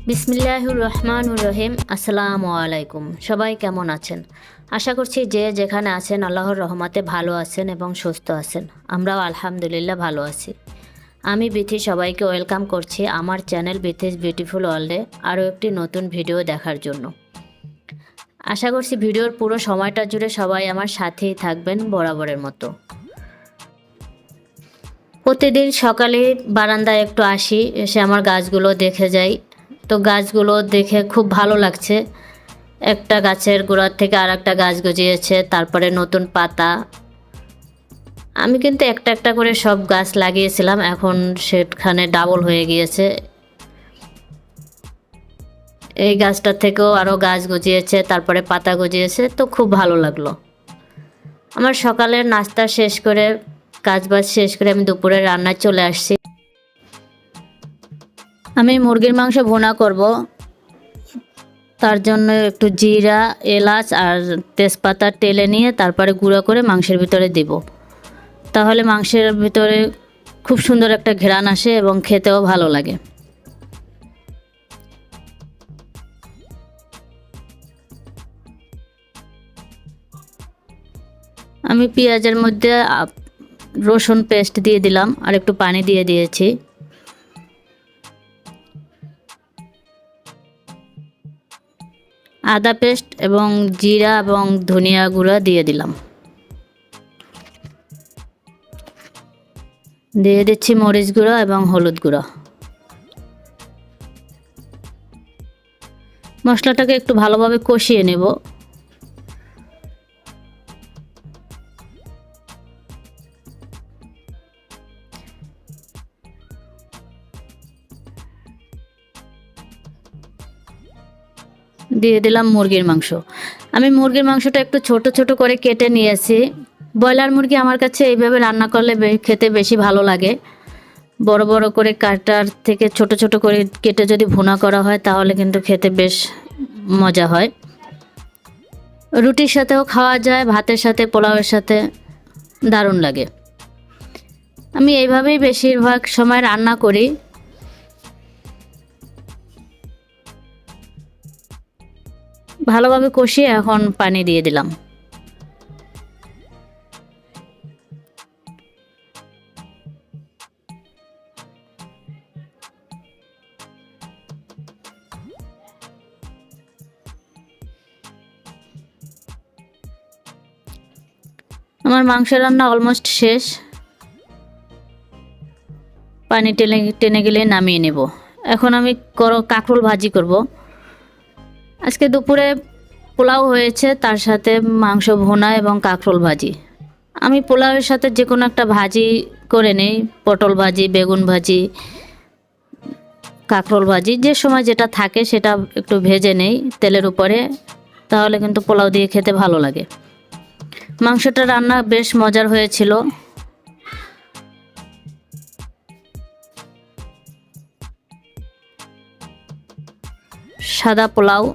বিসমিল্লাহির রহমানির রহিম। আসসালামু আলাইকুম। সবাই কেমন আছেন? আশা করছি যে যেখানে আছেন আল্লাহর রহমতে ভালো আছেন এবং সুস্থ আছেন। আমরাও আলহামদুলিল্লাহ ভালো আছি। আমি বিথি সবাইকে ওয়েলকাম করছি আমার চ্যানেল বিথিস বিউটিফুল ওয়ার্ল্ডে আরও একটি নতুন ভিডিও দেখার জন্য। আশা করছি ভিডিওর পুরো সময়টা জুড়ে সবাই আমার সাথেই থাকবেন বরাবরের মতো। প্রতিদিন সকালে বারান্দায় একটু আসি, এসে আমার গাছগুলো দেখে যাই। তো গাছগুলো দেখে খুব ভালো লাগছে। একটা গাছের গোড়ার থেকে আর একটা গাছ গজিয়েছে, তারপরে নতুন পাতা। আমি কিন্তু একটা একটা করে সব গাছ লাগিয়েছিলাম, এখন সেখানে ডাবল হয়ে গিয়েছে। এই গাছটা থেকেও আরও গাছ গজিয়েছে, তারপরে পাতা গজিয়েছে, তো খুব ভালো লাগলো। আমার সকালের নাস্তা শেষ করে কাজবাজ শেষ করে আমি দুপুরে রান্নায় চলে আসছি। আমি মুরগির মাংস ভুনা করব। তার জন্য একটু জিরা, এলাচ আর তেজপাতা টেলে নিয়ে তারপরে গুঁড়ো করে মাংসের ভিতরে দেব। তাহলে মাংসের ভিতরে খুব সুন্দর একটা ঘ্রাণ আসে এবং খেতেও ভালো লাগে। আমি পেঁয়াজের মধ্যে রসুন পেস্ট দিয়ে দিলাম আর একটু পানি দিয়ে দিয়েছি। আদা পেস্ট এবং জিরা এবং ধনিয়া গুঁড়া দিয়ে দিলাম। দিয়ে দিচ্ছি মরিচ গুঁড়া এবং হলুদ গুঁড়া। মশলাটাকে একটু ভালোভাবে কষিয়ে নেব। দিয়ে দিলাম মুরগির মাংস। আমি মুরগির মাংসটা একটু ছোট ছোট করে কেটে নিয়েছি। ব্রয়লার মুরগি আমার কাছে এইভাবে রান্না করলে খেতে বেশি ভালো লাগে। বড় বড় করে কাটার থেকে ছোট ছোট করে কেটে যদি ভুনা করা হয় তাহলে কিন্তু খেতে বেশ মজা হয়। রুটির সাথেও খাওয়া যায়, ভাতের সাথে, পোলাওয়ের সাথে দারুণ লাগে। আমি এইভাবেই বেশিরভাগ সময় রান্না করি। ভালোভাবে কষিয়ে এখন পানি দিয়ে দিলাম। আমার মাংস রান্না অলমোস্ট শেষ। পানি টেনে টেনে গেলে নামিয়ে নেব। এখন আমি কাঁকরোল ভাজি করব। আজকে দুপুরে পোলাও হয়েছে, তার সাথে মাংস ভুনা এবং কাঁকরোল ভাজি। আমি পোলাওয়ের সাথে যে কোনো একটা ভাজি করে নেই, পটল ভাজি, বেগুন ভাজি, কাঁকরোল ভাজি, যে সময় যেটা থাকে সেটা একটু ভেজে নেই তেলের উপরে, তাহলে কিন্তু পোলাও দিয়ে খেতে ভালো লাগে। মাংসটা রান্না বেশ মজার হয়েছিল। সাদা পোলাও,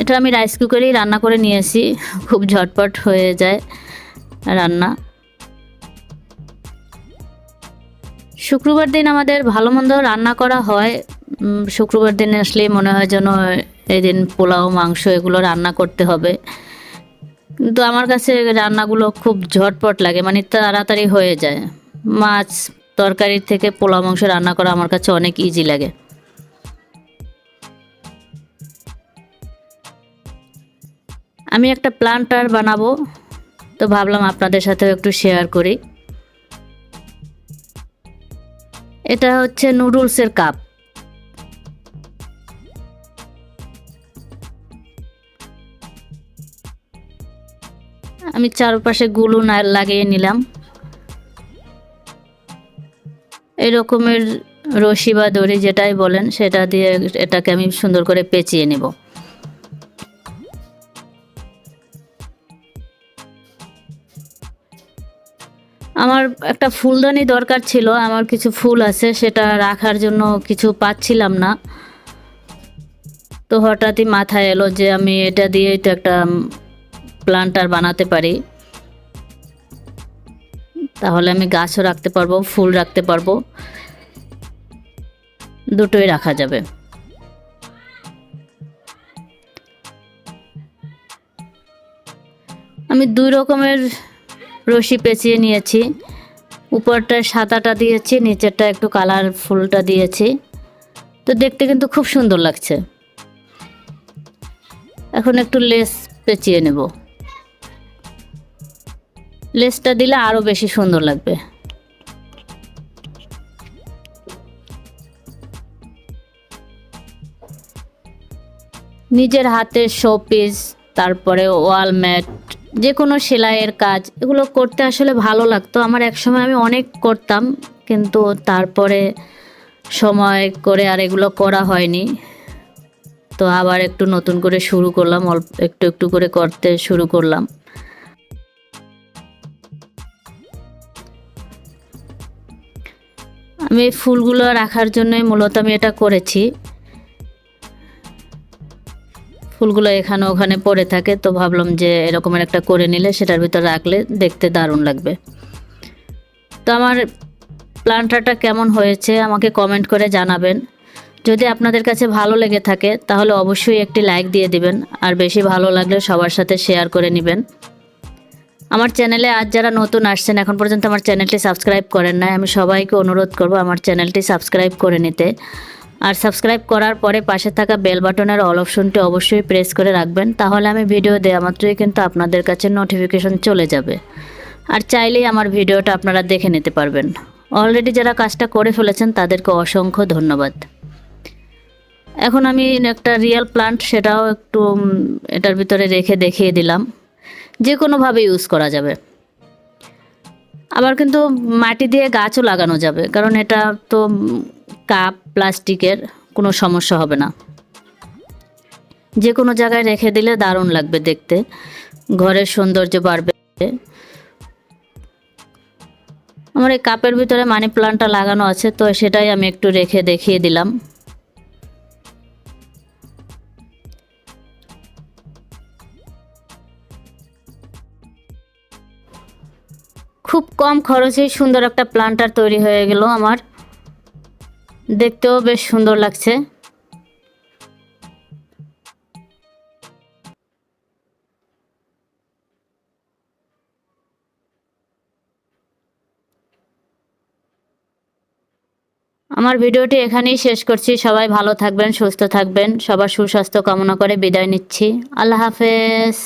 এটা আমি রাইস কুকারেই রান্না করে নিয়েছি, খুব ঝটপট হয়ে যায় রান্না। শুক্রবার দিন আমাদের ভালো মন্দ রান্না করা হয়। শুক্রবার দিন আসলে মনে হয় যেন এই দিন পোলাও, মাংস এগুলো রান্না করতে হবে। কিন্তু আমার কাছে রান্নাগুলো খুব ঝটপট লাগে, মানে তাড়াতাড়ি হয়ে যায়। মাছ তরকারির থেকে পোলাও মাংস রান্না করা আমার কাছে অনেক ইজি লাগে। আমি একটা প্ল্যান্টার বানাবো, তো ভাবলাম আপনাদের সাথেও একটু শেয়ার করি। এটা হচ্ছে নুডলসের কাপ। আমি চারপাশে গুলো লাগিয়ে নিলাম। এই রকমের রশি বা দড়ি যেটাই বলেন সেটা দিয়ে এটাকে আমি সুন্দর করে পেঁচিয়ে নেব। আমার একটা ফুলদানি দরকার ছিল, আমার কিছু ফুল আছে, সেটা রাখার জন্য কিছু পাচ্ছিলাম না। তো হঠাৎই মাথায় এলো যে আমি এটা দিয়েই তো একটা প্ল্যান্টার বানাতে পারি, তাহলে আমি গাছও রাখতে পারবো, ফুল রাখতে পারবো, দুটোই রাখা যাবে। আমি 2 রকমের রশি পেঁচিয়ে নিয়েছি। উপরটা সাদাটা দিয়েছি, নিচেরটা একটু কালারফুলটা দিয়েছি। তো দেখতে কিন্তু খুব সুন্দর লাগছে। এখন একটু লেস পেঁচিয়ে নেব। লেসটা দিলে আরও বেশি সুন্দর লাগবে। নিজের হাতের শোপিস, তারপরে ওয়ালম্যাট, যে কোনো সেলাইয়ের কাজ, এগুলো করতে আসলে ভালো লাগতো আমার। একসময় আমি অনেক করতাম, কিন্তু তারপরে সময় করে আর এগুলো করা হয়নি। তো আবার একটু নতুন করে শুরু করলাম, অল্প একটু একটু করে করতে শুরু করলাম। আমি এই ফুলগুলো রাখার জন্যই মূলত আমি এটা করেছি। ফুলগুলো এখানে ওখানে পড়ে থাকে, তো ভাবলাম যে এরকমের একটা করে নিলে সেটার ভিতর রাখলে দেখতে দারুণ লাগবে। তো আমার প্ল্যান্টারটা কেমন হয়েছে আমাকে কমেন্ট করে জানাবেন। যদি আপনাদের কাছে ভালো লেগে থাকে তাহলে অবশ্যই একটি লাইক দিয়ে দিবেন, আর বেশি ভালো লাগলে সবার সাথে শেয়ার করে নেবেন। আমার চ্যানেলে আজ যারা নতুন আসছেন, এখন পর্যন্ত আমার চ্যানেলটি সাবস্ক্রাইব করেন নাই, আমি সবাইকে অনুরোধ করব আমার চ্যানেলটি সাবস্ক্রাইব করে নিতে। আর সাবস্ক্রাইব করার পরে পাশে থাকা বেল বাটনের অল অপশনটি অবশ্যই প্রেস করে রাখবেন, তাহলে আমি ভিডিও দেওয়া মাত্রই কিন্তু আপনাদের কাছে নোটিফিকেশন চলে যাবে। আর চাইলেই আমার ভিডিওটা আপনারা দেখে নিতে পারবেন। অলরেডি যারা কাজটা করে ফেলেছেন তাদেরকে অসংখ্য ধন্যবাদ। এখন আমি একটা রিয়েল প্লান্ট, সেটাও একটু এটার ভিতরে রেখে দেখিয়ে দিলাম। যে কোনোভাবে ইউজ করা যাবে। আবার কিন্তু মাটি দিয়ে গাছও লাগানো যাবে, কারণ এটা তো কাপ প্লাস্টিকের, কোনো সমস্যা হবে না। যে কোনো জায়গায় রেখে দিলে দারুণ লাগবে দেখতে, ঘরের সৌন্দর্য বাড়বে। আমার এই কাপের ভিতরে মানি প্লান্টটা লাগানো আছে, তো সেটাই আমি একটু রেখে দেখিয়ে দিলাম। খুব কম খরচেই সুন্দর একটা প্লান্টার তৈরি হয়ে গেল আমার, দেখতেও বেশ সুন্দর লাগছে। আমার ভিডিওটি এখানেই শেষ করছি। সবাই ভালো থাকবেন, সুস্থ থাকবেন, সবার সুস্বাস্থ্য কামনা করে বিদায় নিচ্ছি। আল্লাহ হাফেজ।